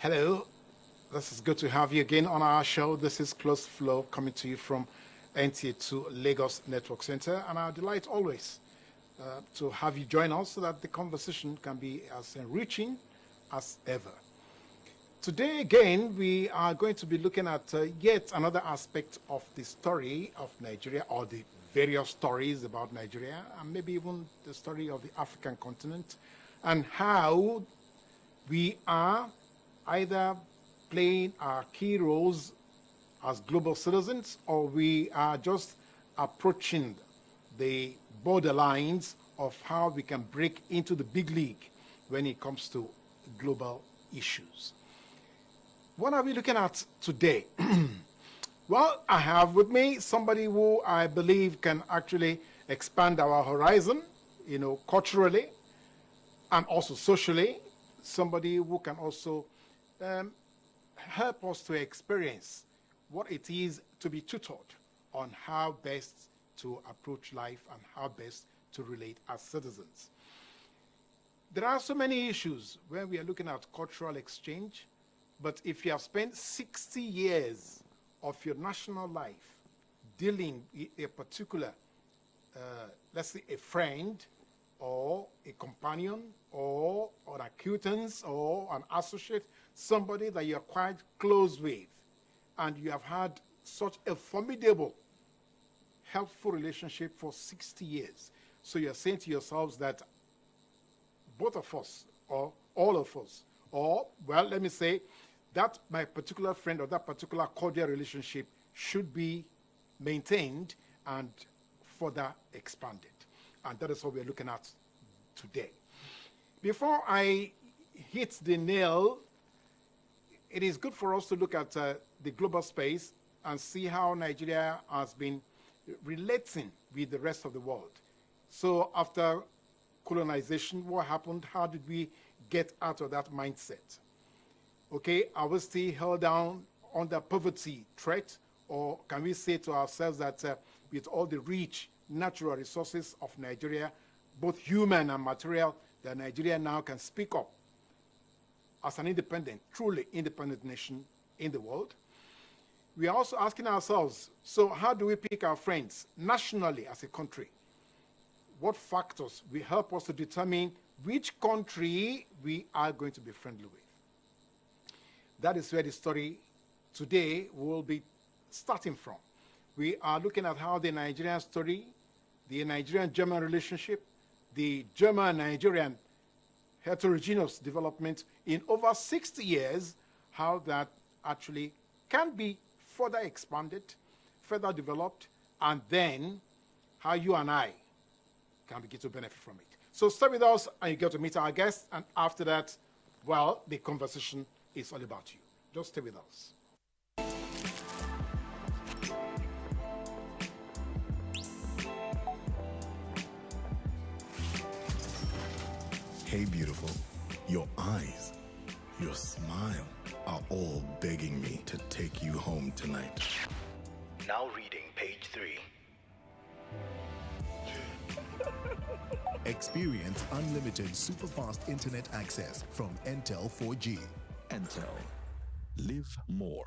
Hello, this is good to have you again on our show. This is Close Flow coming to you from NTA2 Lagos Network Center, and our delight always to have you join us so that the conversation can be as enriching as ever. Today again, we are going to be looking at yet another aspect of the story of Nigeria, or the various stories about Nigeria, and maybe even the story of the African continent, and how we are either playing our key roles as global citizens, or we are just approaching the borderlines of how we can break into the big league when it comes to global issues. What are we looking at today? Well, I have with me somebody who I believe can actually expand our horizon, culturally and also socially. Somebody who can also help us to experience what it is to be tutored on how best to approach life and how best to relate as citizens. There are so many issues when we are looking at cultural exchange, but if you have spent 60 years of your national life dealing with a particular, let's say a friend, or a companion, or an acquaintance, or an associate, somebody that you're quite close with, and you have had such a formidable, helpful relationship for 60 years. So you're saying to yourselves that both of us, or all of us, or, well, let me say, that my particular friend or that particular cordial relationship should be maintained and further expanded. And that is what we're looking at today. Before I hit the nail, it is good for us to look at the global space and see how Nigeria has been relating with the rest of the world. So after colonization, what happened? How did we get out of that mindset? Okay, are we still held down under poverty threat? Or can we say to ourselves that with all the rich natural resources of Nigeria, both human and material, that Nigeria now can speak up as an independent, truly independent nation in the world? We are also asking ourselves, so how do we pick our friends nationally as a country? What factors will help us to determine which country we are going to be friendly with? That is where the story today will be starting from. We are looking at how the Nigerian story, the Nigerian-German relationship, the German-Nigerian heterogeneous development in over 60 years, how that actually can be further expanded, further developed, and then how you and I can begin to benefit from it. So stay with us and you get to meet our guests, and after that, well, the conversation is all about you. Just stay with us. Hey, beautiful. Your eyes, your smile are all begging me to take you home tonight. Now reading page 3. Experience unlimited super-fast internet access from Entel 4G. Entel. Live more.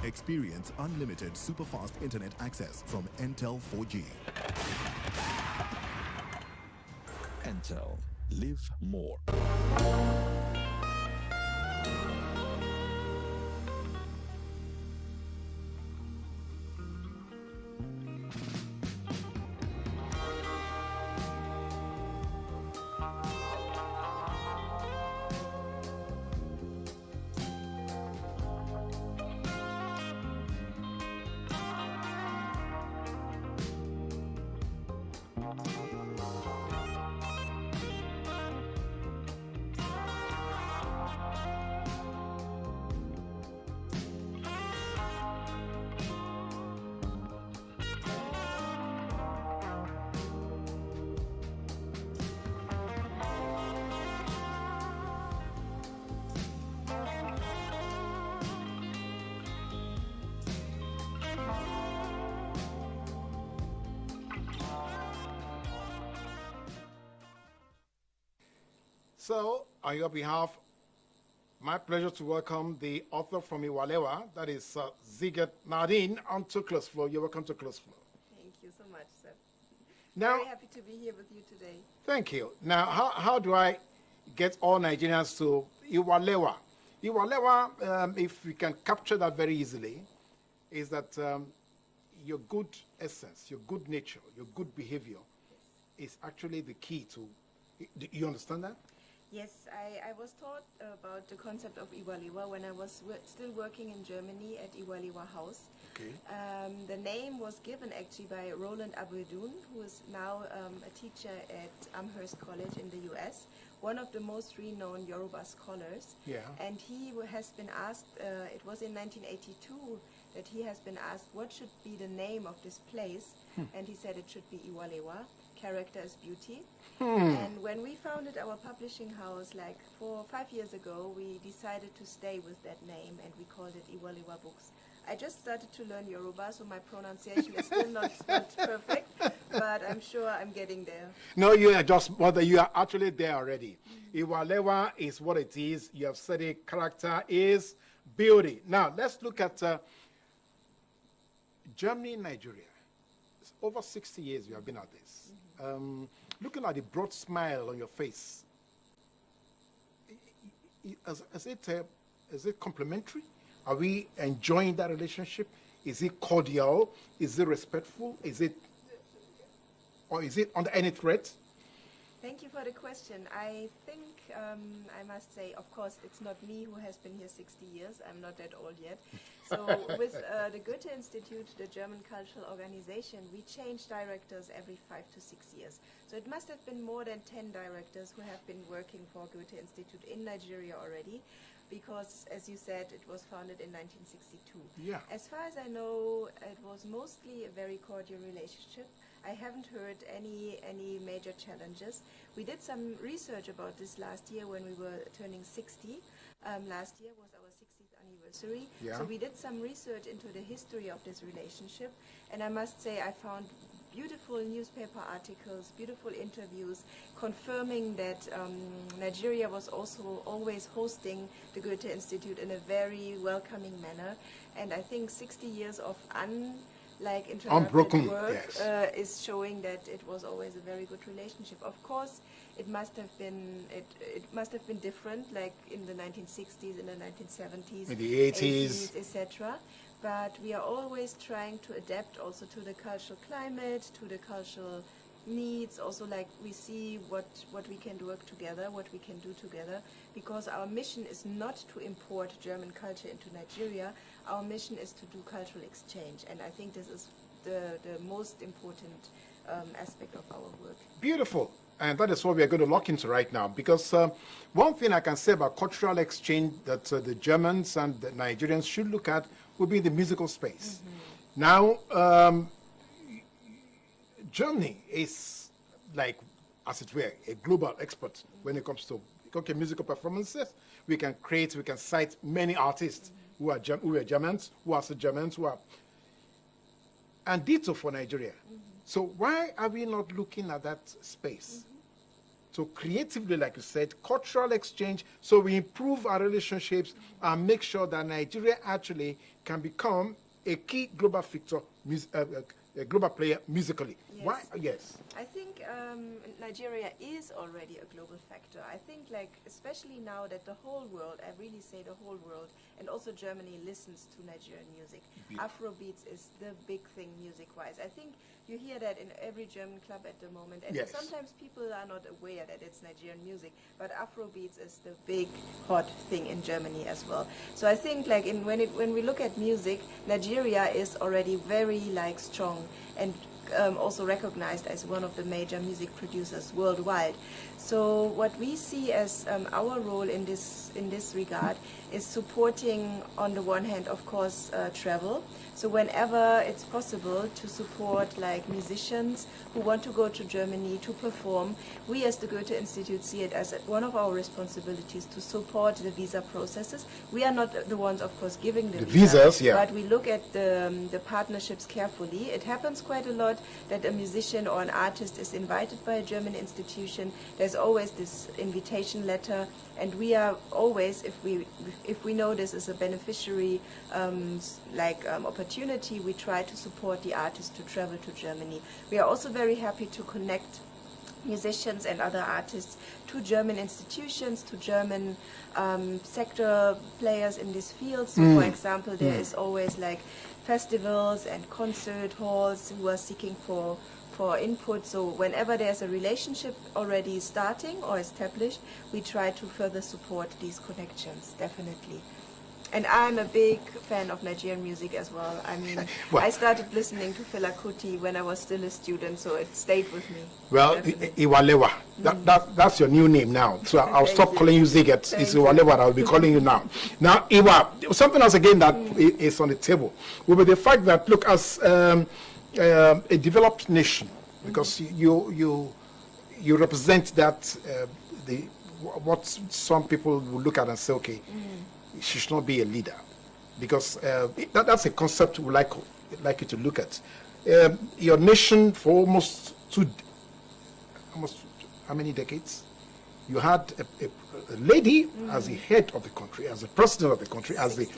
Experience unlimited super-fast internet access from Entel 4G. Entel. Live more. So, on your behalf, my pleasure to welcome the author from Iwalewa, that is Siegert Nadine, onto Close Flow. You're welcome to Close Flow. Thank you so much, sir. Now, Very happy to be here with you today. thank you. Now, how do I get all Nigerians to Iwalewa? Iwalewa, if we can capture that very easily, is that your good essence, your good nature, your good behavior is actually the key to, do you understand that? Yes, I was taught about the concept of Iwalewa when I was still working in Germany at Iwalewahaus. Okay. The name was given actually by Roland Abedun, who is now a teacher at Amherst College in the US, one of the most renowned Yoruba scholars. Yeah. And he has been asked, it was in 1982, that he has been asked what should be the name of this place, and he said it should be Iwalewa, character is beauty. And when we founded our publishing house like 5 years ago, we decided to stay with that name and we called it Iwalewabooks. I just started to learn Yoruba, so my pronunciation is still not perfect, but I'm sure I'm getting there. No, you are just, mother, you are actually there already. Iwalewa is what it is. You have said it, character is beauty. Now, let's look at Germany and Nigeria. It's over 60 years you have been at this. Looking at the broad smile on your face, is it complimentary? Are we enjoying that relationship? Is it cordial? Is it respectful? Or is it under any threat? Thank you for the question. I think I must say, of course, it's not me who has been here 60 years. I'm not that old yet. So with the Goethe-Institut, the German cultural organization, we change directors every 5 to 6 years. So it must have been more than 10 directors who have been working for Goethe-Institut in Nigeria already, because, as you said, it was founded in 1962. Yeah. As far as I know, it was mostly a very cordial relationship. I haven't heard any major challenges. We did some research about this last year when we were turning 60. Last year was our 60th anniversary. Yeah. So we did some research into the history of this relationship. And I must say I found beautiful newspaper articles, beautiful interviews, confirming that Nigeria was also always hosting the Goethe-Institut in a very welcoming manner. And I think 60 years of Unbroken work yes. is showing that it was always a very good relationship. Of course, it must have been different, like in the 1960s, in the 1970s, in the 80s, etc. But we are always trying to adapt also to the cultural climate, to the cultural needs. Also, like we see what we can work together, what we can do together, because our mission is not to import German culture into Nigeria. Our mission is to do cultural exchange, and I think this is the most important aspect of our work. Beautiful. And that is what we are going to look into right now, because one thing I can say about cultural exchange that the Germans and the Nigerians should look at will be the musical space. Now, Germany is like, as it were, a global expert when it comes to musical performances. We can cite many artists who are Germans, who are Germans, and ditto for Nigeria. So why are we not looking at that space? So creatively, like you said, cultural exchange, so we improve our relationships and make sure that Nigeria actually can become a key global factor, a global player musically. Yes. Why? Yes. I think Nigeria is already a global factor. I think, like, especially now that the whole world, I really say the whole world, and also Germany listens to Nigerian music. Afrobeats is the big thing music-wise. I think you hear that in every German club at the moment, and Yes. sometimes people are not aware that it's Nigerian music, but Afrobeats is the big hot thing in Germany as well. So I think, like, when we look at music, Nigeria is already very strong and also recognized as one of the major music producers worldwide. So what we see as our role in this regard is supporting, on the one hand, of course, travel. So whenever it's possible to support like musicians who want to go to Germany to perform, we as the Goethe-Institut see it as one of our responsibilities to support the visa processes. We are not the ones, of course, giving the visas, yeah. but we look at the partnerships carefully. It happens quite a lot that a musician or an artist is invited by a German institution. There's always this invitation letter, and we are always, if we know this is a beneficiary opportunity, we try to support the artist to travel to Germany. We are also very happy to connect musicians and other artists to German institutions, to German sector players in this field. So for example, there is always like festivals and concert halls who are seeking for input. So whenever there's a relationship already starting or established, we try to further support these connections, definitely. And I'm a big fan of Nigerian music as well. I mean, well, I started listening to Fela Kuti when I was still a student, so it stayed with me. Well, Iwalewa, that's your new name now. So I'll stop calling you Siegert. It's Iwalewa. I'll be calling you now. Now, Iwa, something else again that is on the table will be the fact that, look, as a developed nation, because you represent that what some people will look at and say, okay, she should not be a leader, because that's a concept we like you to look at. Your nation for almost how many decades? You had a lady as the head of the country, as the president of the country, as the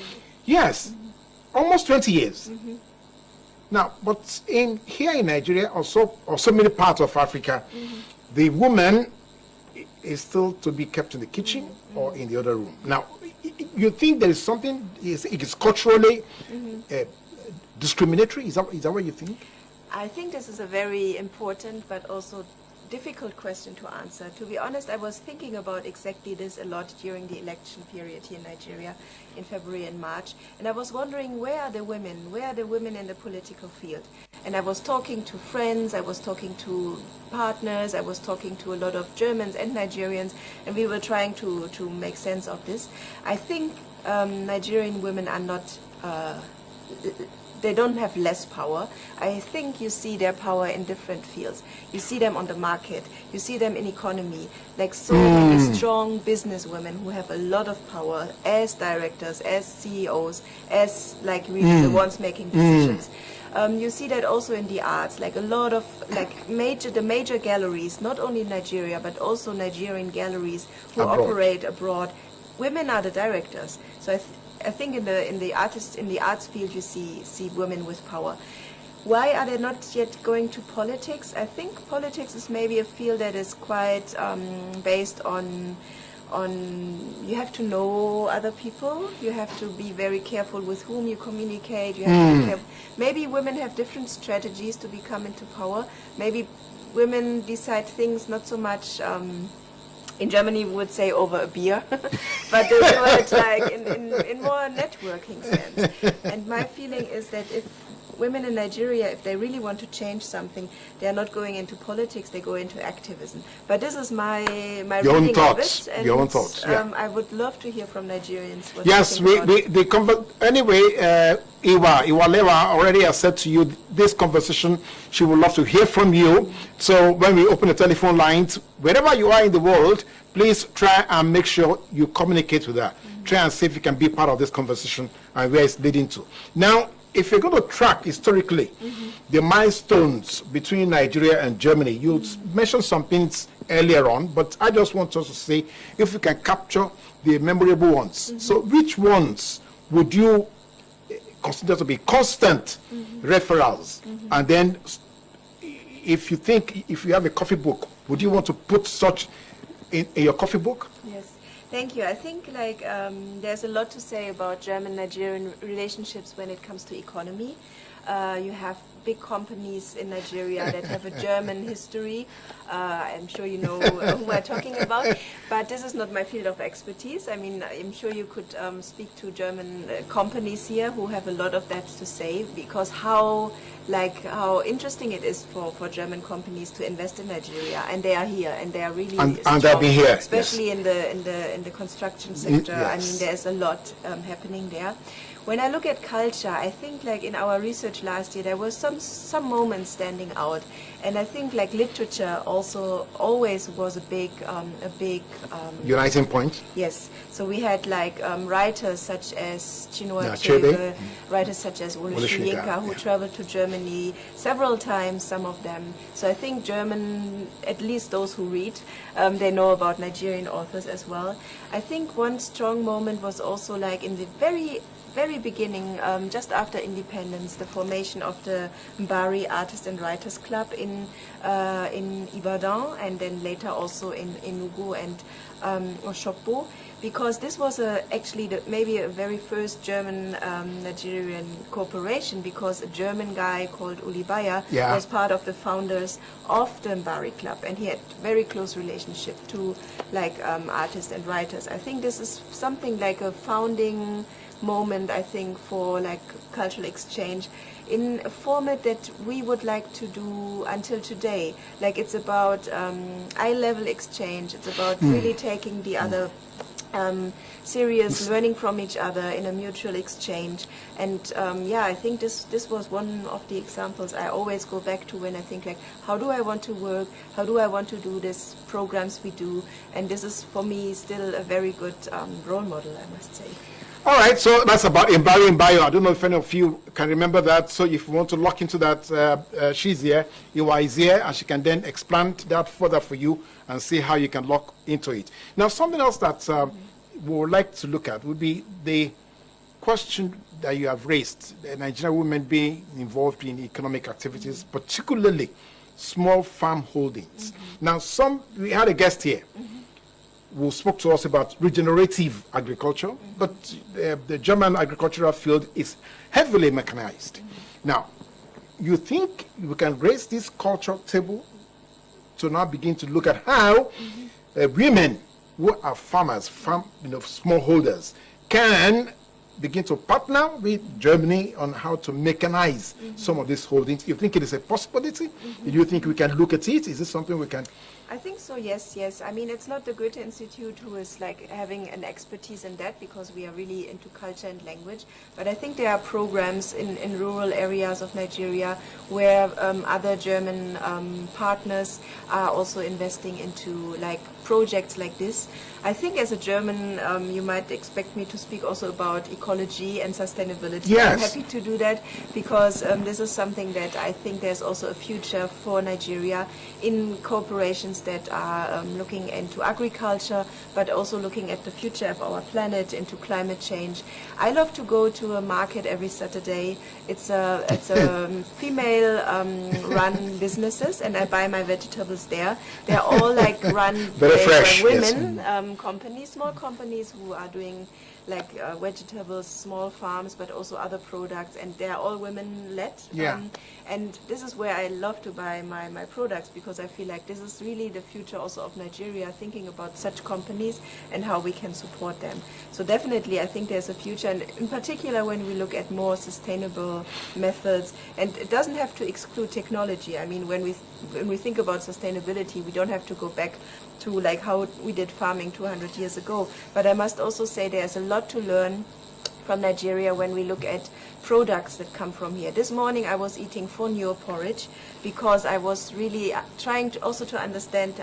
almost 20 years. Now, but here in Nigeria, or so many parts of Africa, the woman is still to be kept in the kitchen or in the other room. Now, you think there is something, it is culturally discriminatory? Is that what you think? I think this is a very important but also difficult question to answer. To be honest, I was thinking about exactly this a lot during the election period here in Nigeria in February and March. And I was wondering, where are the women? Where are the women in the political field? And I was talking to friends, I was talking to partners, I was talking to a lot of Germans and Nigerians, and we were trying to make sense of this. I think Nigerian women are not, they don't have less power. I think you see their power in different fields. You see them on the market, you see them in economy, like so many strong business women who have a lot of power as directors, as CEOs, as like really the ones making decisions. You see that also in the arts, like a lot of the major galleries, not only in Nigeria but also Nigerian galleries who operate abroad. Women are the directors. So I think in the arts field you see women with power. Why are they not yet going to politics? I think politics is maybe a field that is quite based on you have to know other people, you have to be very careful with whom you communicate, you have to be careful. Maybe women have different strategies to become into power. Maybe women decide things not so much, in Germany we would say over a beer, but they do it like in more networking sense. And my feeling is that if women in Nigeria, if they really want to change something, they are not going into politics, they go into activism. But this is my reading of it. And, your own thoughts. Yeah. I would love to hear from Nigerians. What yes, anyway, Iwalewa already has said to you this conversation. She would love to hear from you. So when we open the telephone lines, wherever you are in the world, please try and make sure you communicate with her. Try and see if you can be part of this conversation and where it's leading to. Now, if you're going to track historically the milestones between Nigeria and Germany, you mentioned some things earlier on, but I just want us to say if we can capture the memorable ones. So which ones would you consider to be constant referrals? And then if you have a coffee book, would you want to put such in your coffee book? Yes. Thank you. I think there's a lot to say about German-Nigerian relationships when it comes to economy. You have big companies in Nigeria that have a German history. I'm sure you know who I'm talking about, but this is not my field of expertise. I mean, I'm sure you could speak to German companies here who have a lot of that to say, because how like how interesting it is for German companies to invest in Nigeria, and they are here, and they are really And strong, they'll be here, especially yes. in the construction sector. I mean, yes. there's a lot happening there. When I look at culture, I think like in our research last year, there were some moments standing out, and I think like literature also always was a big Uniting point. yes. So we had like writers such as Chinua Achebe. Achebe, writers such as Wole Wole Soyinka, Soyinka, who yeah. traveled to Germany several times, some of them. So I think German, at least those who read, they know about Nigerian authors as well. I think one strong moment was also like in the very beginning, just after independence, the formation of the Mbari Artists and Writers Club in Ibadan, and then later also in Enugu and Oshogbo, because this was actually maybe a very first German Nigerian corporation, because a German guy called Ulibaya Yeah. was part of the founders of the Mbari Club, and he had very close relationship to like artists and writers. I think this is something like a founding moment, I think, for like cultural exchange in a format that we would like to do until today. Like it's about eye-level exchange. It's about really taking the other serious, learning from each other in a mutual exchange. And yeah, I think this was one of the examples I always go back to when I think like, how do I want to work? How do I want to do this programs we do? And this is for me still a very good role model, I must say. All right, so that's about Mbari and Bio. I don't know if any of you can remember that. So if you want to look into that, she's here, Iwa is here, and she can then expand that further for you and see how you can look into it. Now, something else that we would like to look at would be the question that you have raised, the Nigerian women being involved in economic activities, particularly small farm holdings. Now, we had a guest here who spoke to us about regenerative agriculture, but the German agricultural field is heavily mechanized. Now, you think we can raise this culture table to now begin to look at how women who are farmers, smallholders, can begin to partner with Germany on how to mechanize some of these holdings? You think it is a possibility? Do you think we can look at it? Is this something we can? I think so, yes. I mean, it's not the Goethe-Institut who is like having an expertise in that, because we are really into culture and language. But I think there are programs in rural areas of Nigeria where other German partners are also investing into like projects like this. I think as a German, you might expect me to speak also about ecology and sustainability. Yes. I'm happy to do that, because this is something that I think there's also a future for Nigeria in corporations that are looking into agriculture, but also looking at the future of our planet, into climate change. I love to go to a market every Saturday. It's a female run businesses, and I buy my vegetables there. They're all like run Very fresh, by yes. women, companies, small companies who are doing like vegetables, small farms, but also other products, and they are all women-led. Yeah. And this is where I love to buy my products, because I feel like this is really the future also of Nigeria, thinking about such companies and how we can support them. So definitely I think there's a future, and in particular when we look at more sustainable methods, and it doesn't have to exclude technology. I mean, when we think about sustainability, we don't have to go back to like how we did farming 200 years ago. But I must also say there's a lot to learn from Nigeria when we look at products that come from here. This morning I was eating fonio porridge, because I was really trying to also to understand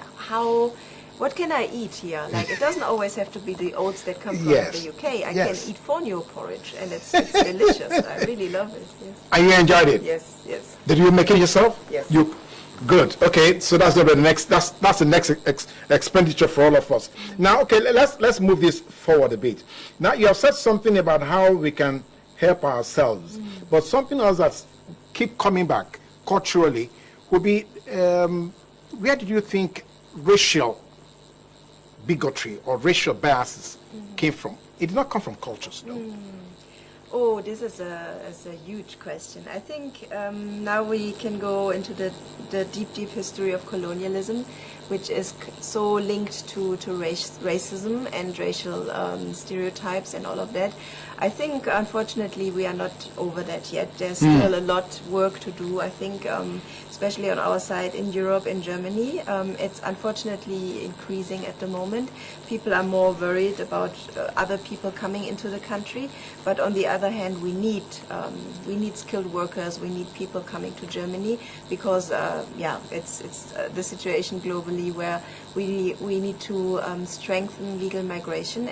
what can I eat here? Like, it doesn't always have to be the oats that come from Yes. the UK. I Yes. can eat fonio porridge, and it's delicious. I really love it. Yes. And you enjoyed it? Yes. Did you make it yourself? Yes. Good. Okay, so that's the next. That's the next expenditure for all of us. Now, okay, let's move this forward a bit. Now, you have said something about how we can help ourselves, but something else that keep coming back culturally would be where did you think racial bigotry or racial biases came from? It did not come from cultures, no. Oh, this is a huge question. I think now we can go into the deep history of colonialism, which is so linked to racism and racial stereotypes and all of that. I think, unfortunately, we are not over that yet. There's still a lot work to do. I think, especially on our side in Europe, in Germany, it's unfortunately increasing at the moment. People are more worried about other people coming into the country, but on the other hand, we need skilled workers. We need people coming to Germany because, it's the situation globally where we need to strengthen legal migration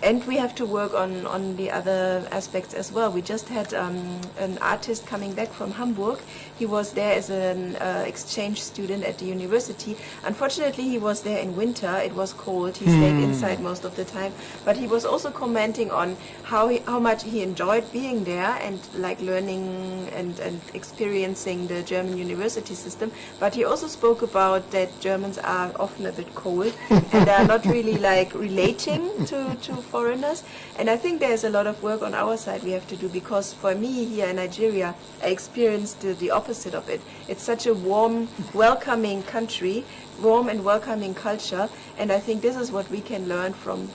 and we have to work on the other aspects as well. We just had an artist coming back from Hamburg. He was there as an exchange student at the university. Unfortunately, he was there in winter. It was cold. He stayed inside most of the time. But he was also commenting on how much he enjoyed being there and like learning and experiencing the German university system. But he also spoke about that Germans are often a bit cold and they are not really like relating to foreigners. And I think there's a lot of work on our side we have to do, because for me here in Nigeria, I experienced the opposite of it. It's such a warm, welcoming country, warm and welcoming culture, and I think this is what we can learn from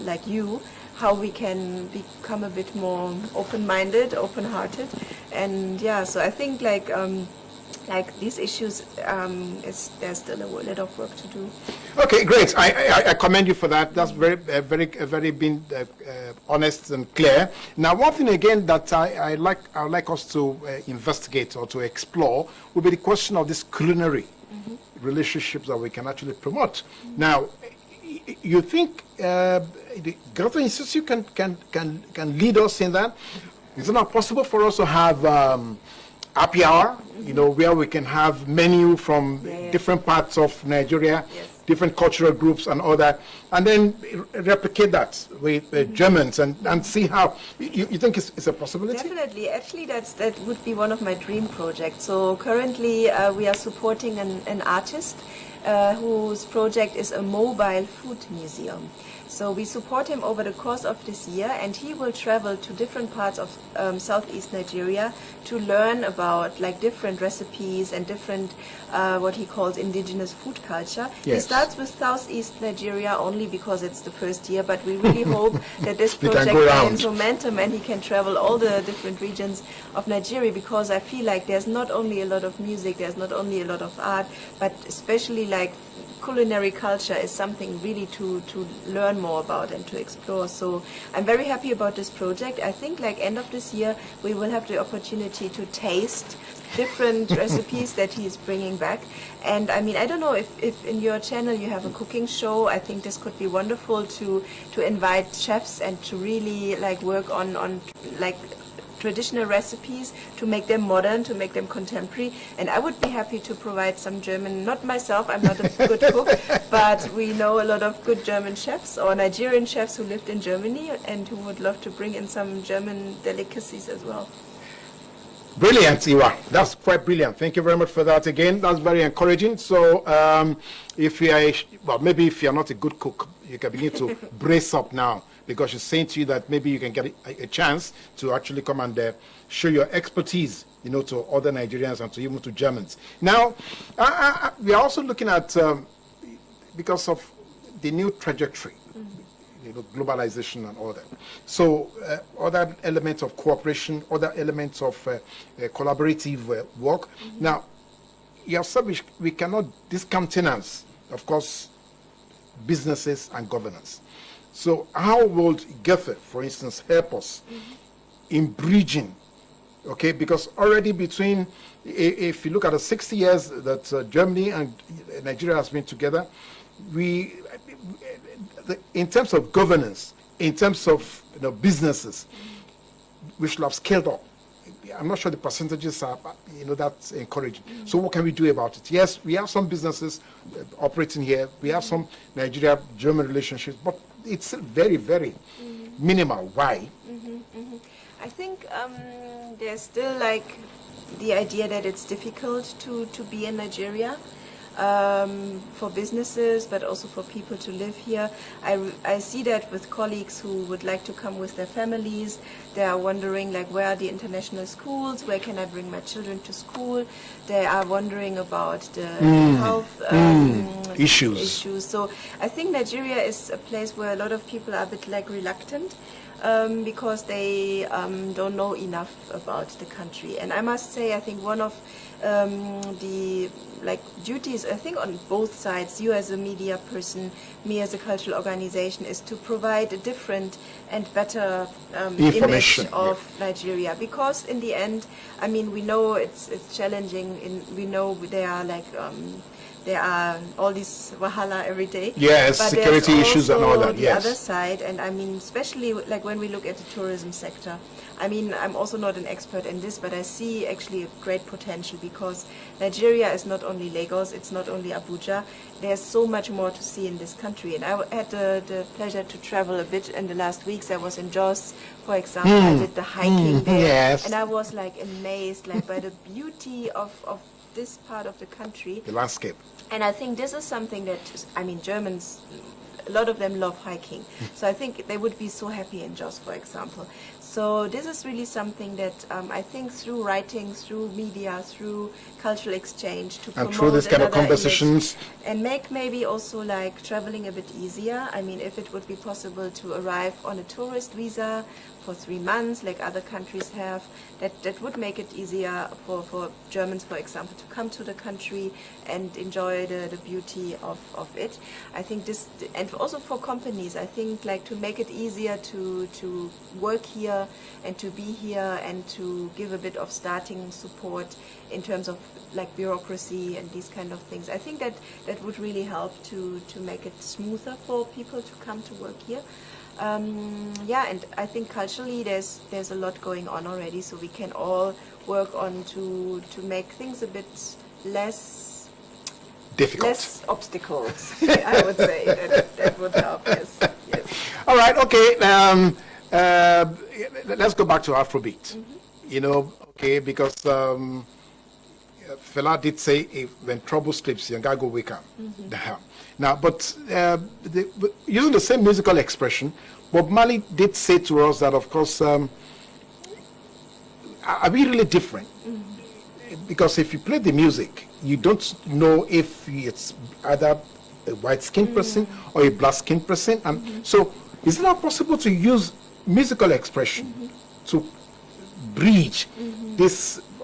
like you, how we can become a bit more open-minded, open-hearted, and yeah, so I think like these issues, there's still a lot of work to do. Okay, great. I commend you for that. That's very been honest and clear. Now, one thing again that I would like us to investigate or to explore would be the question of this culinary relationships that we can actually promote. Now, you think the Goethe-Institut can lead us in that? Is it not possible for us to have happy hour, where we can have menu from different parts of Nigeria, different cultural groups and all that, and then replicate that with Germans and see how, you think it's a possibility? Definitely. Actually, that would be one of my dream projects. So currently we are supporting an artist whose project is a mobile food museum. So we support him over the course of this year, and he will travel to different parts of southeast Nigeria to learn about like different recipes and different what he calls indigenous food culture. He starts with southeast Nigeria only because it's the first year, but we really hope that this project gains momentum and he can travel all the different regions of Nigeria, because I feel like there's not only a lot of music, there's not only a lot of art, but especially like culinary culture is something really to learn more about and to explore. So I'm very happy about this project. I think like end of this year we will have the opportunity to taste different recipes that he is bringing back. And I mean, I don't know if in your channel you have a cooking show. I think this could be wonderful to invite chefs and to really like work on like traditional recipes, to make them modern, to make them contemporary. And I would be happy to provide some German, not myself, I'm not a good cook, but we know a lot of good German chefs or Nigerian chefs who lived in Germany and who would love to bring in some German delicacies as well. Brilliant, Iwa. That's quite brilliant. Thank you very much for that again. That's very encouraging. So if you are, maybe if you're not a good cook, you can begin to brace up now, because she's saying to you that maybe you can get a chance to actually come and show your expertise, to other Nigerians and to even to Germans. Now, we are also looking at, because of the new trajectory, globalization and all that. So other elements of cooperation, other elements of collaborative work. Now, you have said we cannot discountenance, of course, businesses and governance. So how will Goethe, for instance, help us in bridging, okay? Because already between, if you look at the 60 years that Germany and Nigeria has been together, in terms of governance, in terms of businesses, we should have scaled up. I'm not sure the percentages are, that's encouraging. So what can we do about it? Yes, we have some businesses operating here. We have some Nigeria-German relationships, but it's still very, very minimal. Why? I think there's still like the idea that it's difficult to be in Nigeria. for businesses, but also for people to live here. I see that with colleagues who would like to come with their families. They are wondering, like, where are the international schools? Where can I bring my children to school? They are wondering about the health issues. So I think Nigeria is a place where a lot of people are a bit like reluctant because they don't know enough about the country. And I must say, I think one of the duties, I think on both sides, you as a media person, me as a cultural organization, is to provide a different and better image of Nigeria. Because in the end, I mean, we know it's challenging. We know there are all these wahala every day. Yes, but security issues and all that. The other side, and I mean, especially like when we look at the tourism sector. I mean, I'm also not an expert in this, but I see actually a great potential because Nigeria is not only Lagos, it's not only Abuja. There's so much more to see in this country. And I had the pleasure to travel a bit in the last weeks. I was in Jos, for example. I did the hiking there. Yes. And I was like amazed by the beauty of this part of the country. The landscape. And I think this is something that, I mean, Germans, a lot of them love hiking. So I think they would be so happy in Jos, for example. So this is really something that I think through writing, through media, through cultural exchange to promote and through this kind of another conversations image and make maybe also like traveling a bit easier. I mean, if it would be possible to arrive on a tourist visa for 3 months, like other countries have, that would make it easier for Germans, for example, to come to the country and enjoy the beauty of it. I think this, and also for companies, I think like to make it easier to work here and to be here and to give a bit of starting support in terms of like bureaucracy and these kind of things. I think that would really help to make it smoother for people to come to work here. Yeah, and I think culturally there's a lot going on already, so we can all work on to make things a bit less difficult, less obstacles. I would say that would help. Yes. All right. Okay. Let's go back to Afrobeat. You know, okay, because Fela did say, when trouble sleeps, you gotta go wake up. Now, but using the same musical expression, Bob Marley did say to us that, of course, are we really different? Because if you play the music, you don't know if it's either a white-skinned person or a black-skinned person. And so, is it not possible to use musical expression to bridge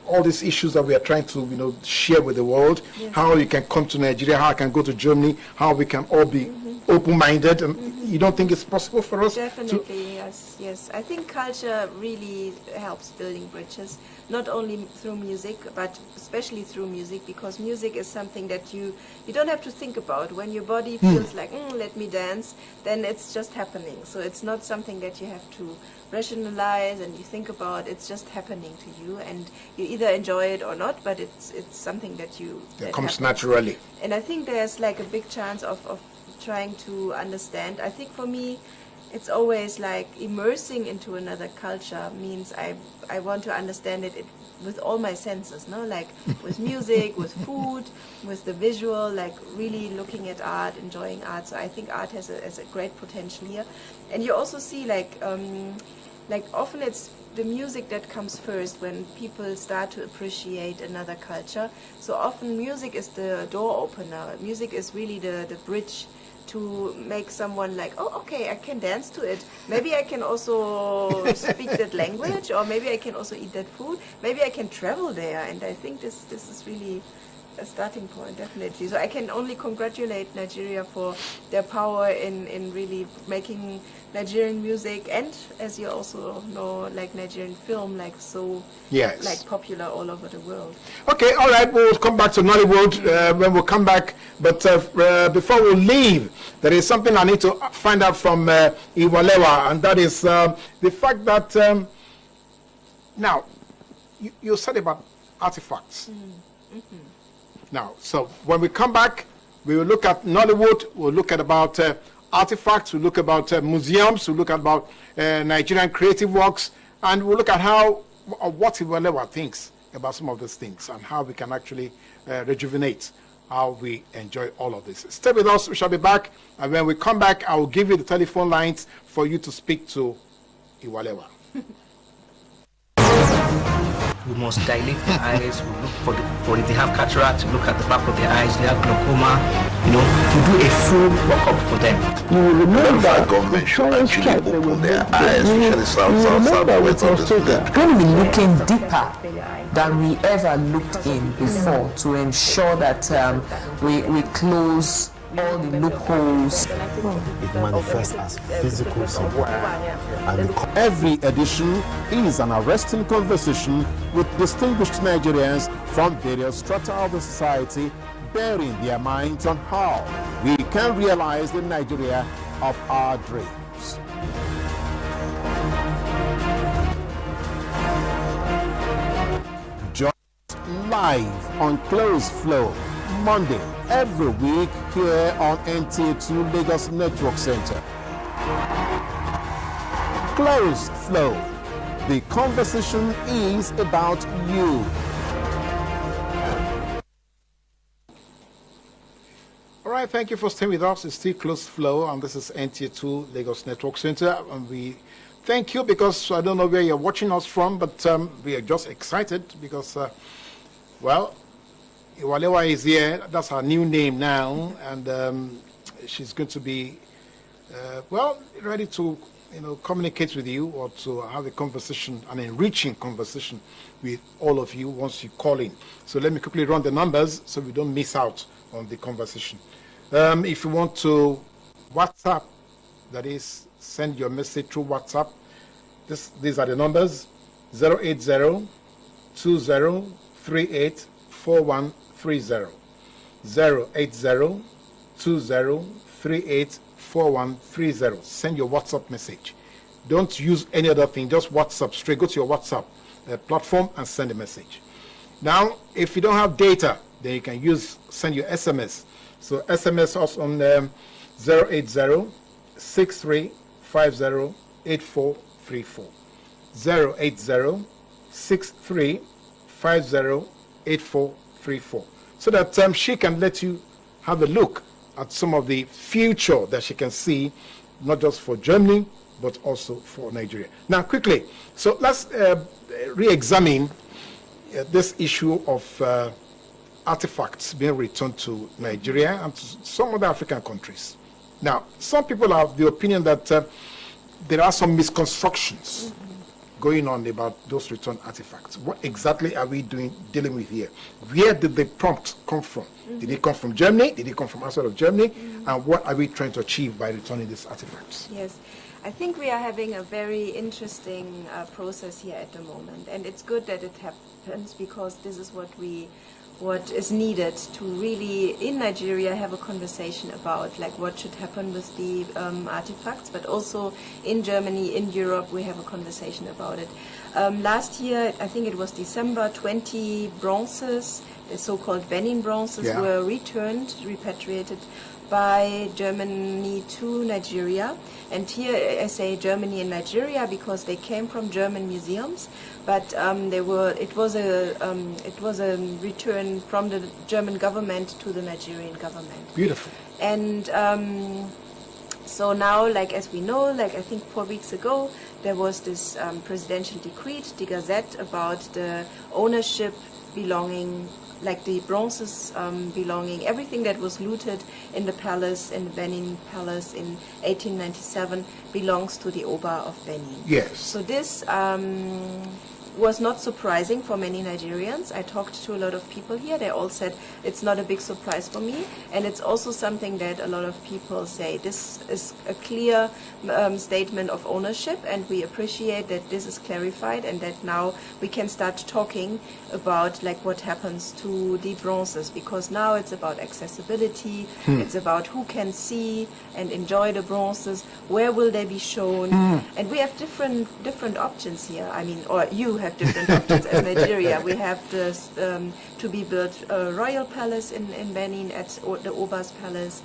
all these issues that we are trying to, share with the world? Yes. How you can come to Nigeria, how I can go to Germany, how we can all be open-minded. And you don't think it's possible for us? Definitely, yes. I think culture really helps building bridges, not only through music, but especially through music, because music is something that you don't have to think about. When your body feels like, let me dance, then it's just happening. So it's not something that you have to rationalize and you think about. It's just happening to you, and you either enjoy it or not, but it's something that It comes naturally. And I think there's like a big chance of trying to understand. I think for me, it's always like immersing into another culture means I want to understand it with all my senses, no? Like with music, with food, with the visual, like really looking at art, enjoying art. So I think art has a great potential here. And you also see like often it's the music that comes first when people start to appreciate another culture. So often music is the door opener. Music is really the bridge to make someone like, oh, okay, I can dance to it. Maybe I can also speak that language, or maybe I can also eat that food. Maybe I can travel there. And I think this is really a starting point, definitely. So I can only congratulate Nigeria for their power in really making Nigerian music, and as you also know, like Nigerian film, like so like popular all over the world. Okay, all right, we'll come back to Nollywood when we come back. But before we leave, there is something I need to find out from Iwalewa, and that is the fact that now you said about artifacts. Now, so when we come back, we will look at Nollywood. We'll look at about artifacts. We'll look about museums. We'll look at about Nigerian creative works, and we'll look at what Iwalewa thinks about some of those things and how we can actually rejuvenate how we enjoy all of this. Stay with us. We shall be back. And when we come back, I will give you the telephone lines for you to speak to Iwalewa. We must dilate their eyes. We look for if they have cataract, look at the back of their eyes. They have glaucoma. To do a full workup for them. You will remember that government should actually open their eyes, especially southwest of this place. We're going to be looking deeper than we ever looked in before to ensure that we close all the loopholes. It manifests as physical symptoms. And every edition is an arresting conversation with distinguished Nigerians from various strata of the society, bearing their minds on how we can realize the Nigeria of our dreams. Join us live on Close Flow, Monday, every week here on NTA2 Lagos Network Center. Close Flow. The conversation is about you. All right, thank you for staying with us. It's still Close Flow, and this is NTA2 Lagos Network Center. And we thank you because I don't know where you're watching us from, but we are just excited because, well, Iwalewa is here. That's her new name now, and she's going to be, well, ready to, communicate with you or to have a conversation, an enriching conversation with all of you once you call in. So let me quickly run the numbers so we don't miss out on the conversation. If you want to WhatsApp, that is, send your message through WhatsApp. These are the numbers: 080 2038 4130. 080 2038 4130. Send your WhatsApp message. Don't use any other thing, just WhatsApp straight. Go to your WhatsApp platform and send a message. Now, if you don't have data, then you can send your SMS. So SMS us on 080 6350 8434. 080 6350 8434. So that she can let you have a look at some of the future that she can see, not just for Germany, but also for Nigeria. Now, quickly, so let's re-examine this issue of artifacts being returned to Nigeria and to some other African countries. Now, some people have the opinion that there are some misconstructions going on about those returned artifacts. What exactly are we dealing with here? Where did the prompt come from? Did it come from Germany? Did it come from outside of Germany? And what are we trying to achieve by returning these artifacts? Yes, I think we are having a very interesting process here at the moment, and it's good that it happens because this is what is needed to really in Nigeria have a conversation about like what should happen with the artifacts, but also in Germany, in Europe, we have a conversation about it. Last year, I think it was December, 20 bronzes, the so-called Benin bronzes, were returned, repatriated by Germany to Nigeria. And here I say Germany and Nigeria because they came from German museums, but it was a return from the German government to the Nigerian government. Beautiful. And so now, like as we know, like I think 4 weeks ago, there was this presidential decree, the Gazette, about the ownership belonging, like the bronzes belonging, everything that was looted in the palace, in the Benin Palace in 1897 belongs to the Oba of Benin. Yes. So this was not surprising for many Nigerians. I talked to a lot of people here. They all said it's not a big surprise for me, and it's also something that a lot of people say. This is a clear statement of ownership, and we appreciate that this is clarified and that now we can start talking about like what happens to the bronzes, because now it's about accessibility, it's about who can see and enjoy the bronzes, where will they be shown, and we have different options here. I mean, or you have different options as Nigeria. We have this to be built royal palace in Benin at the Oba's Palace,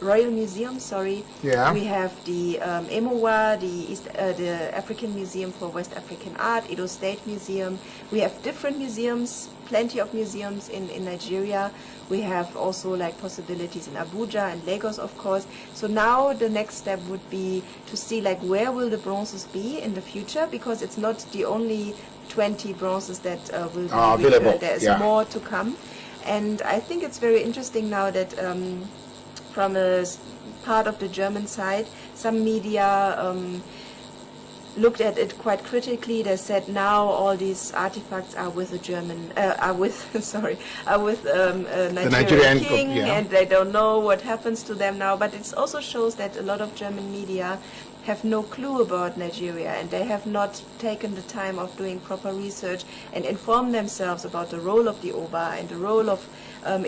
Royal Museum, sorry. Yeah. We have the EMOWA, the African Museum for West African Art, Edo State Museum. We have different museums plenty of museums in Nigeria. We have also like possibilities in Abuja and Lagos, of course. So now the next step would be to see like where will the bronzes be in the future, because it's not the only 20 bronzes that will be available. There is more to come. And I think it's very interesting now that from a part of the German side, some media looked at it quite critically. They said now all these artifacts are with the Nigerian king, and they don't know what happens to them now. But it also shows that a lot of German media have no clue about Nigeria, and they have not taken the time of doing proper research and inform themselves about the role of the Oba and the role of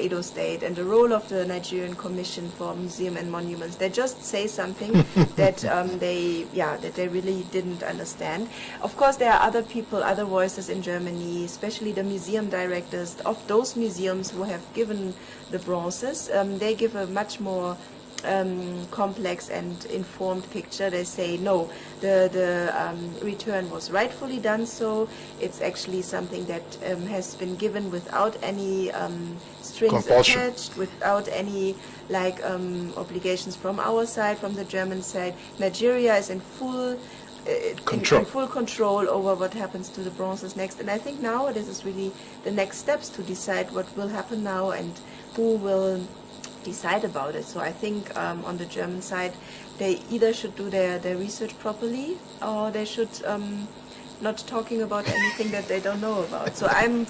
Edo State and the role of the Nigerian Commission for Museum and Monuments. They just say something that they really didn't understand. Of course, there are other people, other voices in Germany, especially the museum directors of those museums who have given the bronzes. They give a much more complex and informed picture. They say no, the return was rightfully done, so it's actually something that has been given without any strings attached, without any obligations from our side, from the German side. Nigeria is in full control over what happens to the bronzes next, and I think now this is really the next steps to decide what will happen now and who will decide about it. So I think on the German side, they either should do their research properly, or they should not talking about anything that they don't know about. So I'm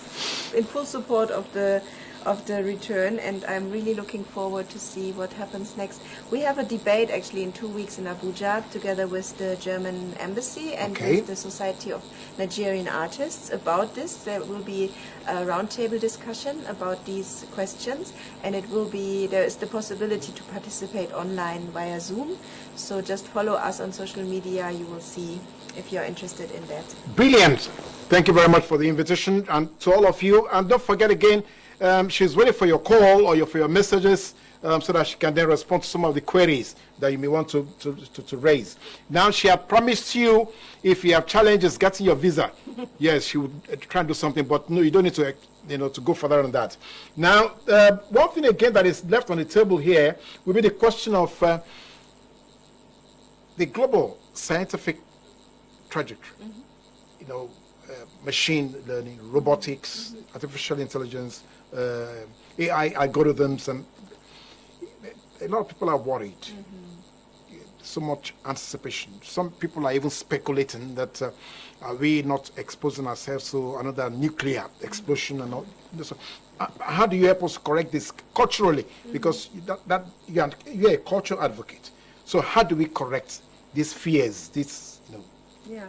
in full support of the return, and I'm really looking forward to see what happens next. We have a debate actually in 2 weeks in Abuja together with the German embassy and with the Society of Nigerian Artists about this. There will be a roundtable discussion about these questions, and there is the possibility to participate online via Zoom. So just follow us on social media. You will see if you're interested in that. Brilliant. Thank you very much for the invitation, and to all of you. And don't forget again, she's waiting for your call or for your messages so that she can then respond to some of the queries that you may want to raise. Now, she had promised you, if you have challenges getting your visa, yes, she would try and do something, but no, you don't need to to go further than that. Now, one thing again that is left on the table here will be the question of the global scientific trajectory. Machine learning, robotics, artificial intelligence, AI algorithms, and a lot of people are worried. So much anticipation. Some people are even speculating that are we not exposing ourselves to another nuclear explosion and all. So, how do you help us correct this culturally? Because you're a cultural advocate. So how do we correct these fears? Yeah.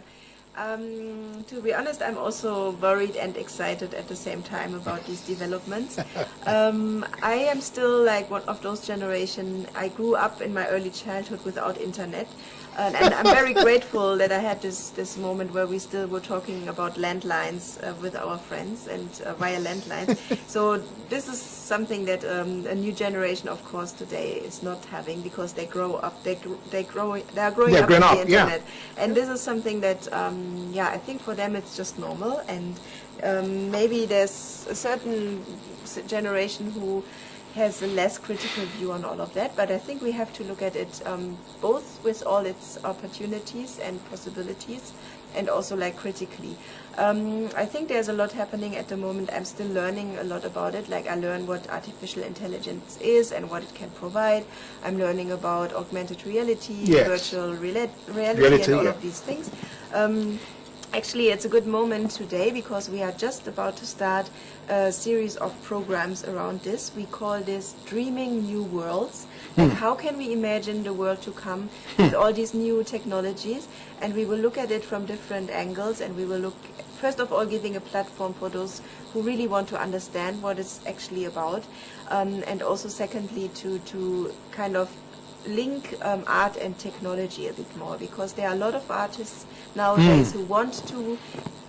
To be honest, I'm also worried and excited at the same time about these developments. I am still like one of those generation. I grew up in my early childhood without internet. And I'm very grateful that I had this moment where we still were talking about landlines with our friends and via landlines. So this is something that a new generation, of course, today is not having, because they grow up, they are growing up with the internet. And this is something that, I think for them it's just normal. And maybe there's a certain generation who has a less critical view on all of that, but I think we have to look at it both with all its opportunities and possibilities, and also like critically. I think there's a lot happening at the moment. I'm still learning a lot about it. Like I learn what artificial intelligence is and what it can provide. I'm learning about augmented reality, virtual reality and all of these things. Actually, it's a good moment today because we are just about to start a series of programs around this. We call this Dreaming New Worlds. Like how can we imagine the world to come with all these new technologies? And we will look at it from different angles, and we will look, first of all, giving a platform for those who really want to understand what it's actually about. And also secondly, to kind of link art and technology a bit more, because there are a lot of artists nowadays who want to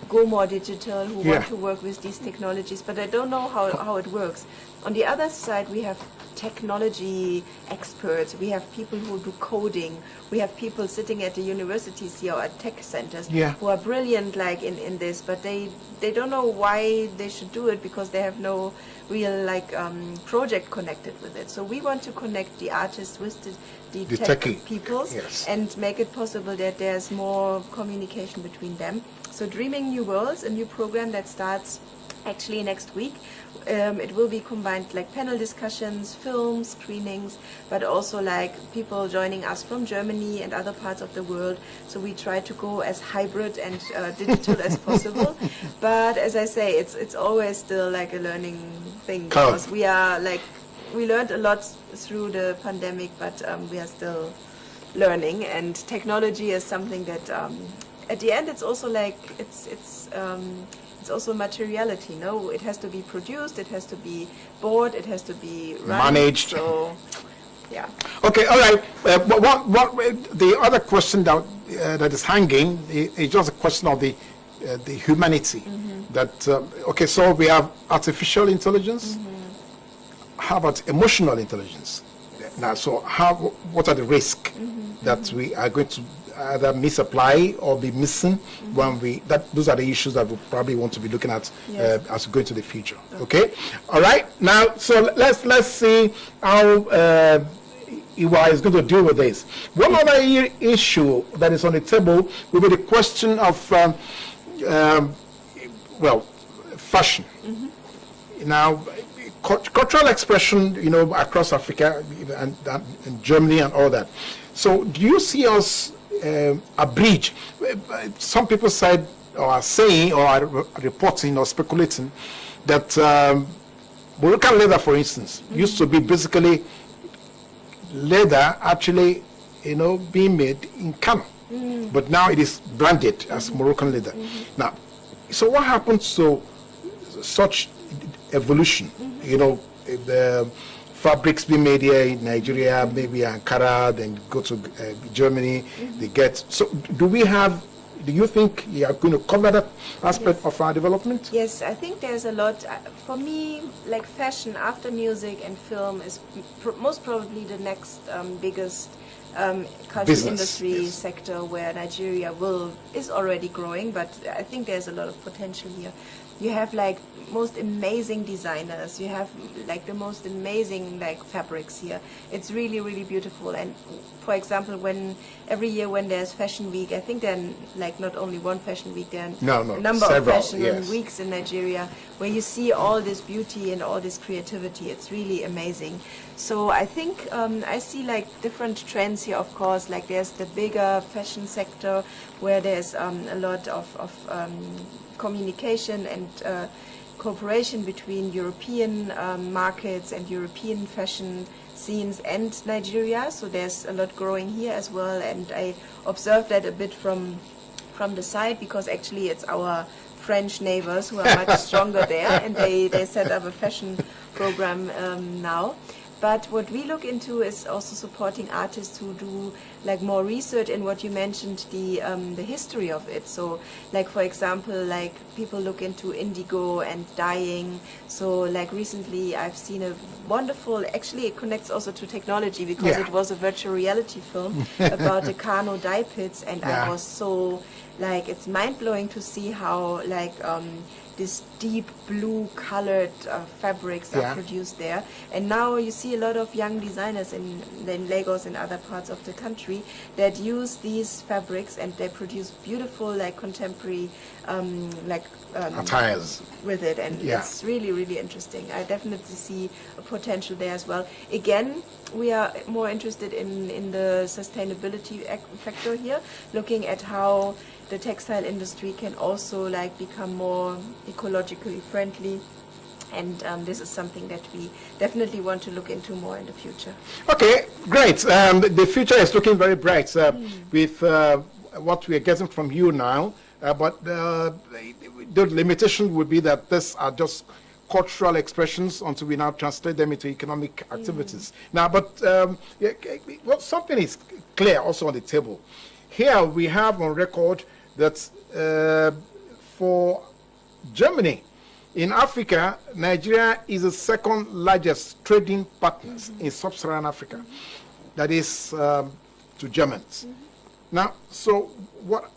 go more digital, who Yeah. want to work with these technologies, but I don't know how it works. On the other side, we have technology experts, we have people who do coding, we have people sitting at the universities here or at tech centers Yeah. who are brilliant like in this, but they don't know why they should do it because they have no real like project connected with it. So we want to connect the artists with the tech techie peoples, yes. and make it possible that there's more communication between them. So Dreaming New Worlds, a new program that starts actually next week. It will be combined like panel discussions, films, screenings, but also like people joining us from Germany and other parts of the world. So we try to go as hybrid and digital as possible. But as I say, it's always still like a learning thing, because we learned a lot through the pandemic, but we are still learning. And technology is something that at the end it's also like it's also materiality. No, it has to be produced, it has to be bought, it has to be run, managed. So, yeah. Okay, all right. What the other question that is hanging is just a question of the humanity. That okay, so we have artificial intelligence. How about emotional intelligence? Now, so what are the risks that we are going to either misapply or be missing when those are the issues that we probably want to be looking at as we go into the future. Okay, all right. Now, so let's see how Iwa is going to deal with this. One other issue that is on the table will be the question of fashion. Now, cultural expression, across Africa and Germany and all that. So, do you see us a bridge? Some people said, or are saying, or are reporting, or speculating that Moroccan leather, for instance, used to be basically leather actually, being made in Kano, but now it is branded as Moroccan leather. Now, so what happens to such evolution? The fabrics being made here in Nigeria, maybe Ankara, then go to Germany. They get. So, do you think you are going to cover that aspect of our development? Yes, I think there's a lot. For me, like fashion after music and film is most probably the next biggest cultural industry sector where Nigeria is already growing, but I think there's a lot of potential here. You have like most amazing designers, you have like the most amazing like fabrics here. It's really, really beautiful. And for example, every year when there's fashion week, I think there are like not only one fashion week, there are a number of fashion weeks in Nigeria where you see all this beauty and all this creativity. It's really amazing. So I think I see like different trends here, of course. Like there's the bigger fashion sector where there's a lot of communication and cooperation between European markets and European fashion scenes and Nigeria. So there's a lot growing here as well, and I observed that a bit from the side, because actually it's our French neighbors who are much stronger there, and they set up a fashion program now. But what we look into is also supporting artists who do like more research in what you mentioned, the history of it. So like for example, like people look into indigo and dyeing. So like recently I've seen a wonderful, actually it connects also to technology, because it was a virtual reality film about the Kano dye pits, and I was so like, it's mind-blowing to see how like this deep blue colored fabrics are produced there. And now you see a lot of young designers in Lagos and other parts of the country that use these fabrics, and they produce beautiful like contemporary attires with it, and it's really, really interesting. I definitely see a potential there as well. Again, we are more interested in the sustainability factor here, looking at how the textile industry can also like become more ecologically friendly, and this is something that we definitely want to look into more in the future. Okay, great. The future is looking very bright with what we are getting from you now, but the limitation would be that these are just cultural expressions until we now translate them into economic activities. Now, but something is clear also on the table. Here we have on record that for Germany. In Africa, Nigeria is the second largest trading partners in sub-Saharan Africa. That is to Germans. Now, so what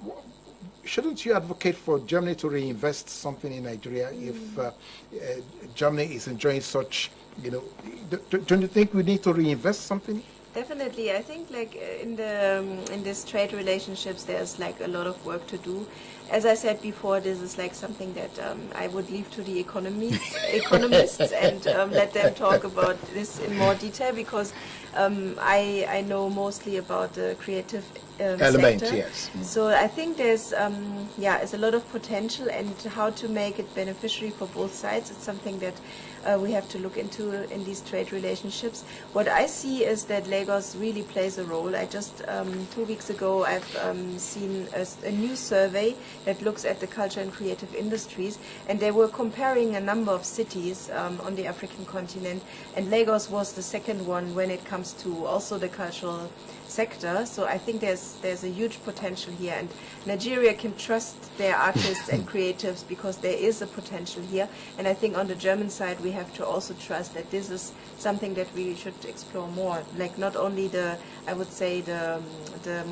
shouldn't you advocate for Germany to reinvest something in Nigeria if Germany is enjoying such, don't you think we need to reinvest something? Definitely. I think like in this trade relationships, there's like a lot of work to do. As I said before, this is like something that I would leave to the economists and let them talk about this in more detail, because I know mostly about the creative element, sector. yes. So I think there's a lot of potential, and how to make it beneficiary for both sides. It's something that we have to look into in these trade relationships. What I see is that Lagos really plays a role. I just 2 weeks ago I've seen a new survey that looks at the culture and creative industries, and they were comparing a number of cities on the African continent, and Lagos was the second one when it comes to also the cultural sector. So I think there's a huge potential here, and Nigeria can trust their artists and creatives because there is a potential here. And I think on the German side we have to also trust that this is something that we should explore more, like not only the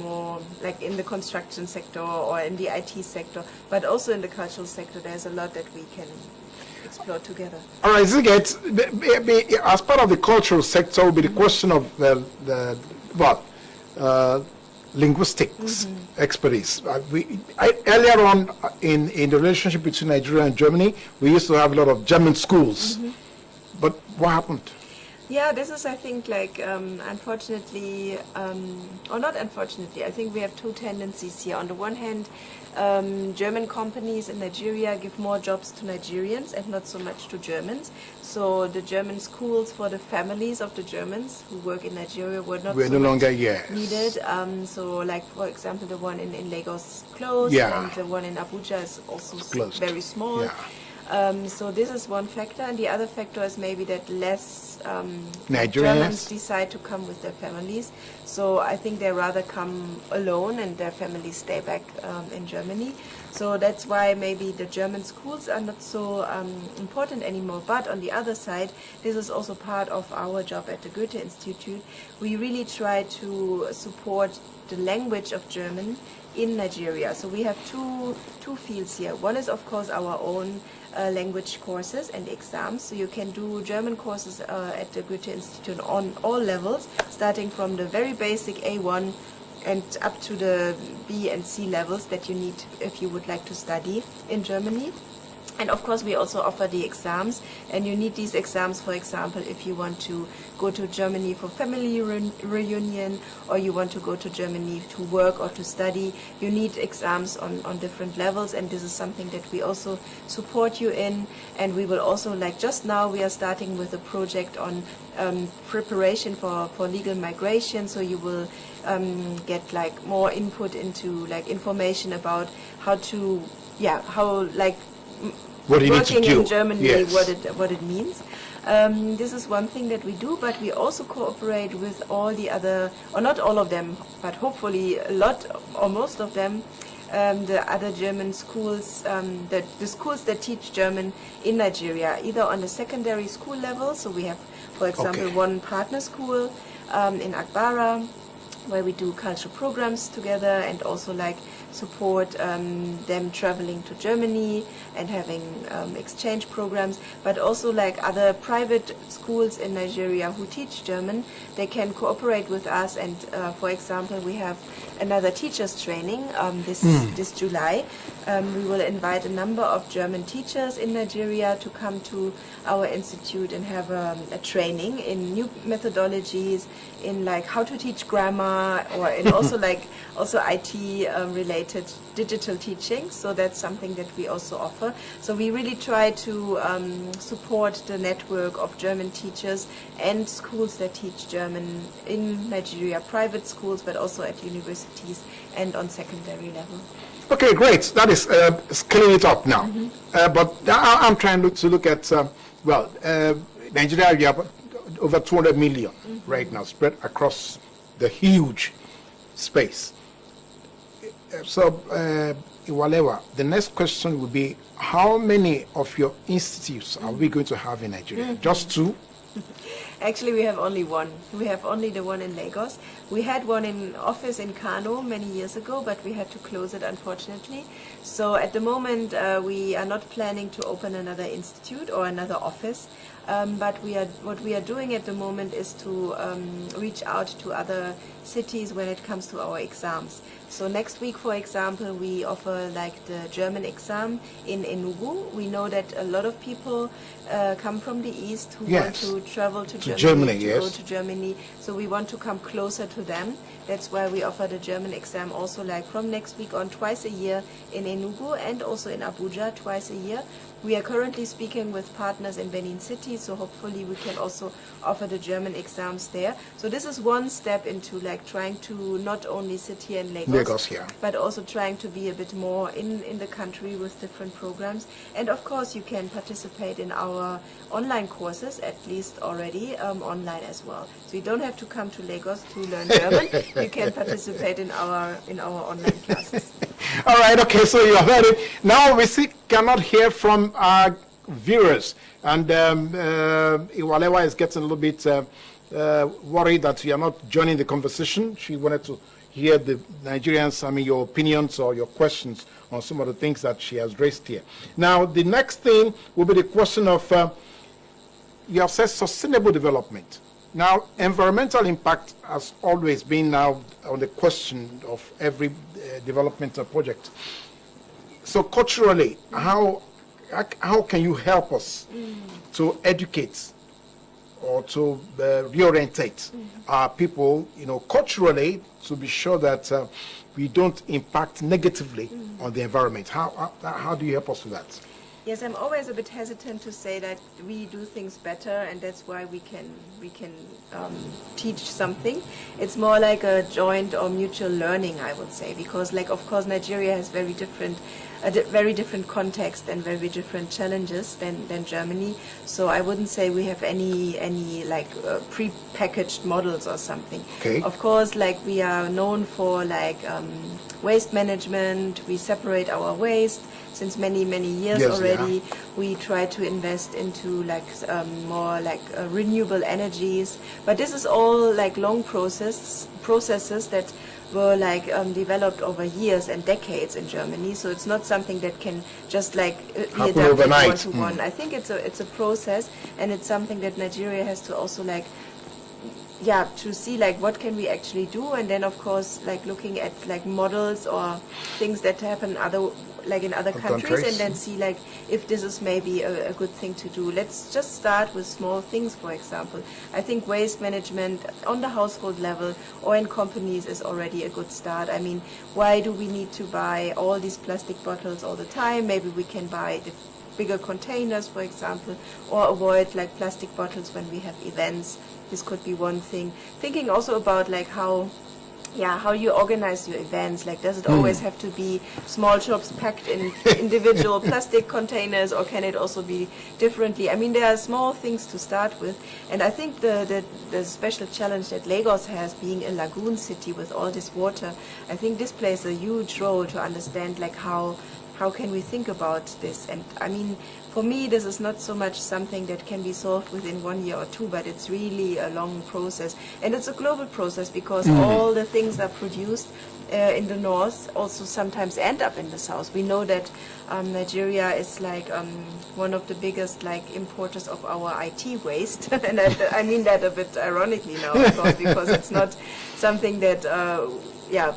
more like in the construction sector or in the IT sector, but also in the cultural sector. There's a lot that we can explore together. All right, Siegert, as part of the cultural sector will be the question of linguistics expertise. Earlier on in the relationship between Nigeria and Germany, we used to have a lot of German schools. But what happened? Yeah, this is, I think, like, unfortunately, or not unfortunately, I think we have two tendencies here. On the one hand, German companies in Nigeria give more jobs to Nigerians and not so much to Germans. So the German schools for the families of the Germans who work in Nigeria were no longer needed. So, like, for example, the one in Lagos closed, and the one in Abuja is also very small. Yeah. So this is one factor, and the other factor is maybe that less Nigerians Germans decide to come with their families. So I think they rather come alone and their families stay back in Germany. So that's why maybe the German schools are not so important anymore. But on the other side, this is also part of our job at the Goethe-Institut. We really try to support the language of German in Nigeria. So we have two fields here. One is, of course, our own language courses and exams. So you can do German courses at the Goethe-Institut on all levels, starting from the very basic A1 and up to the B and C levels that you need if you would like to study in Germany. And of course we also offer the exams, and you need these exams, for example, if you want to go to Germany for family reunion, or you want to go to Germany to work or to study. You need exams on different levels, and this is something that we also support you in. And we will also, like just now, we are starting with a project on preparation for legal migration, so you will get like more input into like information about how to, what you working need to do in Germany, yes. what it means. This is one thing that we do, but we also cooperate with all the other, or not all of them, but hopefully a lot or most of them, the other German schools, the schools that teach German in Nigeria, either on the secondary school level. So we have, for example, one partner school in Akbara, where we do cultural programs together and also like support them traveling to Germany and having exchange programs, but also like other private schools in Nigeria who teach German. They can cooperate with us, and for example, we have another teachers training this July. We will invite a number of German teachers in Nigeria to come to our institute and have a training in new methodologies, in like how to teach grammar, or in also like IT related digital teaching. So that's something that we also offer. So we really try to support the network of German teachers and schools that teach German in Nigeria, private schools, but also at universities and on secondary level. Okay, great. That is scaling it up now. But I'm trying to look at, Nigeria, we have over 200 million right now, spread across the huge space. Iwalewa, the next question would be, how many of your institutes are we going to have in Nigeria? Just 2? Actually, we have only one. We have only the one in Lagos. We had one in office in Kano many years ago, but we had to close it, unfortunately. So at the moment, we are not planning to open another institute or another office. But what we are doing at the moment is to reach out to other cities when it comes to our exams. So next week, for example, we offer like the German exam in Enugu. We know that a lot of people come from the east who want to travel to Germany, to go to Germany. So we want to come closer to them. That's why we offer the German exam also like from next week on twice a year in Enugu and also in Abuja twice a year. We are currently speaking with partners in Benin City, so hopefully we can also offer the German exams there. So this is one step into like trying to not only sit here in Lagos, but also trying to be a bit more in the country with different programs. And of course you can participate in our online courses, at least already online as well. So you don't have to come to Lagos to learn German. You can participate in our online classes. All right, okay, so you heard it. Now we cannot hear from our viewers, and Iwalewa is getting a little bit worried that you are not joining the conversation. She wanted to hear the Nigerians, your opinions or your questions on some of the things that she has raised here. Now, the next thing will be the question of, you have said sustainable development. Now, environmental impact has always been now on the question of every developmental project. So culturally, how can you help us to educate or to reorientate our people, culturally, to be sure that we don't impact negatively on the environment? How do you help us with that? Yes, I'm always a bit hesitant to say that we do things better, and that's why we can teach something. It's more like a joint or mutual learning, I would say, because, like, of course, Nigeria has very different context and very different challenges than Germany. So I wouldn't say we have any like pre-packaged models or something. Okay. Of course, like we are known for like waste management. We separate our waste since many years already. Yeah. We try to invest into like more like renewable energies, but this is all like long processes that were like developed over years and decades in Germany. So it's not something that can just like be adapted one-to-one. I think it's a process, and it's something that Nigeria has to also like to see like what can we actually do, and then of course like looking at like models or things that happen in other countries, and then see like if this is maybe a good thing to do. Let's just start with small things. For example, I think waste management on the household level or in companies is already a good start. I mean, why do we need to buy all these plastic bottles all the time? Maybe we can buy the bigger containers, for example, or avoid like plastic bottles when we have events. This could be one thing. Thinking also about like how you organize your events. Like, does it always have to be small shops packed in individual plastic containers, or can it also be differently? I mean, there are small things to start with, and I think the special challenge that Lagos has, being a lagoon city with all this water, I think this plays a huge role to understand like how can we think about this. And I mean, for me, this is not so much something that can be solved within 1 year or two, but it's really a long process. And it's a global process, because all the things that are produced in the north also sometimes end up in the south. We know that Nigeria is like one of the biggest like importers of our IT waste. And I mean that a bit ironically now, of course, because it's not something that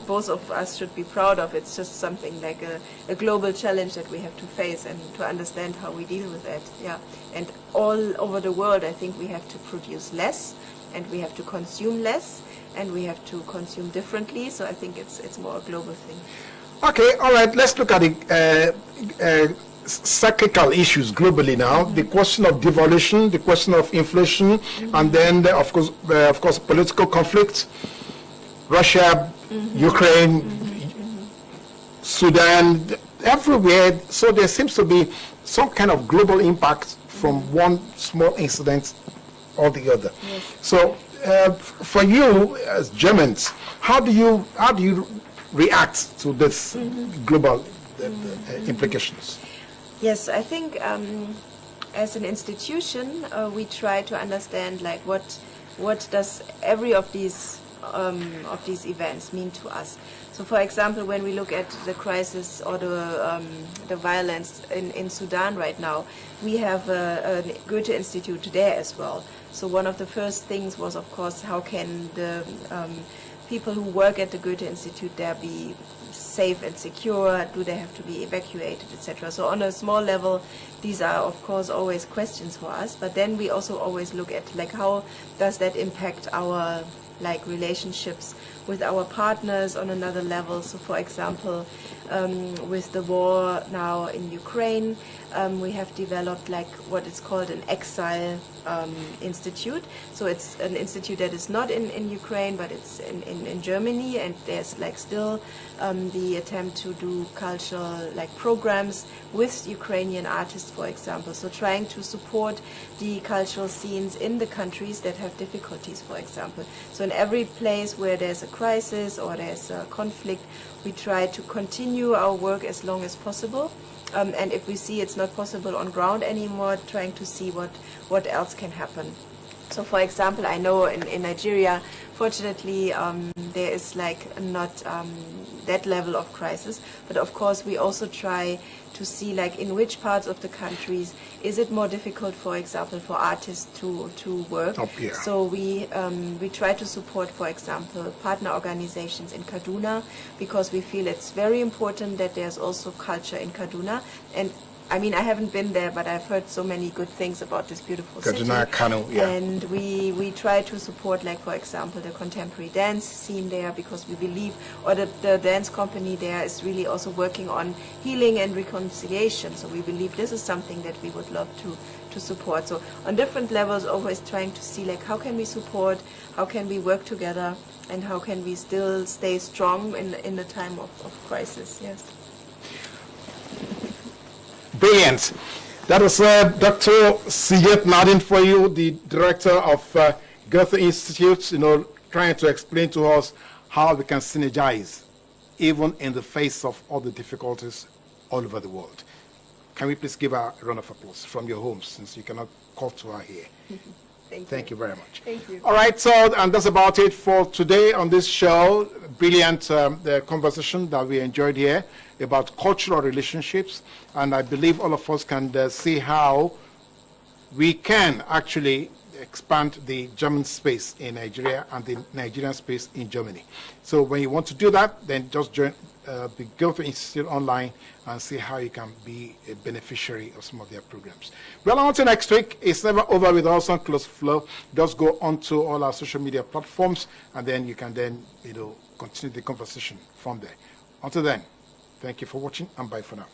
both of us should be proud of. It's just something like a global challenge that we have to face, and to understand how we deal with that. Yeah, and all over the world, I think we have to produce less, and we have to consume less, and we have to consume differently. So I think it's more a global thing. Okay, all right. Let's look at the cyclical issues globally now. The question of devaluation, the question of inflation, and then of course political conflict. Russia, Ukraine, Sudan, everywhere. So there seems to be some kind of global impact from one small incident or the other. Yes. So for you as Germans, how do you react to this global implications? Yes, I think as an institution, we try to understand like what does every of these events mean to us. So, for example, when we look at the crisis or the violence in Sudan right now, we have a Goethe-Institut there as well. So one of the first things was, of course, how can the people who work at the Goethe-Institut there be safe and secure? Do they have to be evacuated, etc.? So on a small level, these are, of course, always questions for us. But then we also always look at like how does that impact our like relationships with our partners on another level. So, for example, with the war now in Ukraine, we have developed like what is called an exile institute. So it's an institute that is not in Ukraine, but it's in Germany, and there's like still the attempt to do cultural like programs with Ukrainian artists, for example. So trying to support the cultural scenes in the countries that have difficulties, for example. So in every place where there's a crisis or there's a conflict, we try to continue our work as long as possible. And if we see it's not possible on ground anymore, trying to see what else can happen. So, for example, I know in Nigeria, fortunately, there is like not that level of crisis. But of course, we also try to see like in which parts of the countries is it more difficult, for example, for artists to work. So we try to support, for example, partner organizations in Kaduna, because we feel it's very important that there's also culture in Kaduna. And I mean, I haven't been there, but I've heard so many good things about this beautiful city. Kano, yeah. And we try to support, like, for example, the contemporary dance scene there, because we believe, or the dance company there is really also working on healing and reconciliation. So we believe this is something that we would love to support. So on different levels, always trying to see, like, how can we support, how can we work together, and how can we still stay strong in the time of crisis, yes. Brilliant. That was Dr. Siegert Nadine for you, the director of Goethe-Institut, trying to explain to us how we can synergize even in the face of all the difficulties all over the world. Can we please give her a round of applause from your homes, since you cannot call to her here. Thank you very much. Thank you. All right, so, and that's about it for today on this show. Brilliant the conversation that we enjoyed here about cultural relationships, and I believe all of us can see how we can actually expand the German space in Nigeria and the Nigerian space in Germany. So when you want to do that, then just join the Goethe-Institut online and see how you can be a beneficiary of some of their programs. Well, until next week, it's never over with us on Close Flow. Just go onto all our social media platforms, and then you can then continue the conversation from there. Until then, thank you for watching, and bye for now.